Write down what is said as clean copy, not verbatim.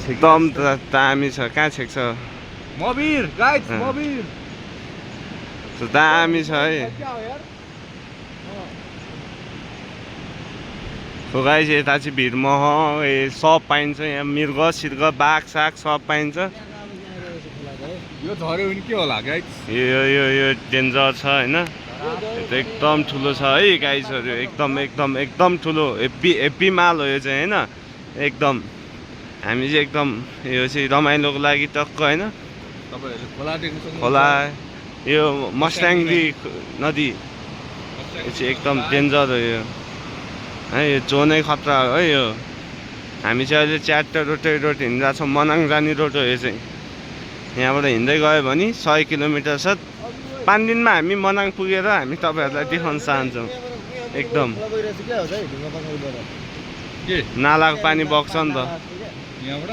एकदम दामी छ कहाँ छेक्छ मबिर गाइस मबिर दामी छ है सो गाइस यता चाहिँ भिरमह सब पाइन्छ यहाँ मृग सिर्ग बाघ साग सब पाइन्छ यो झर्यो भने के होला गाइस यो डेन्जर छ हैन एकदम ठुलो छ है गाइसहरु एकदम ठुलो हेप्पी माल हो यो चाहिँ हैन एकदम हामी चाहिँ एकदम यो चाहिँ रमाइलोको लागि टक्क हैन तपाईहरुले खोला देख्न सक्नुहुन्छ खोला यो मस्ट्याङदी नदी यो चाहिँ एकदम डेन्जर हो यो है यो जोनै खतरा हो है यो हामी चाहिँ अहिले च्याट्टा रोड हिँडिरहेको छौँ मनाङ जाने रोड हो यो चाहिँ यहाँबाट हिँड्दै गयो भने 100 किलोमिटर छ 5 दिनमा हामी मनाङ पुगेर हामी तपाईहरुलाई देखाउन चाहन्छौँ एकदम नालाको पानी बग्छ नि त यहाँबाट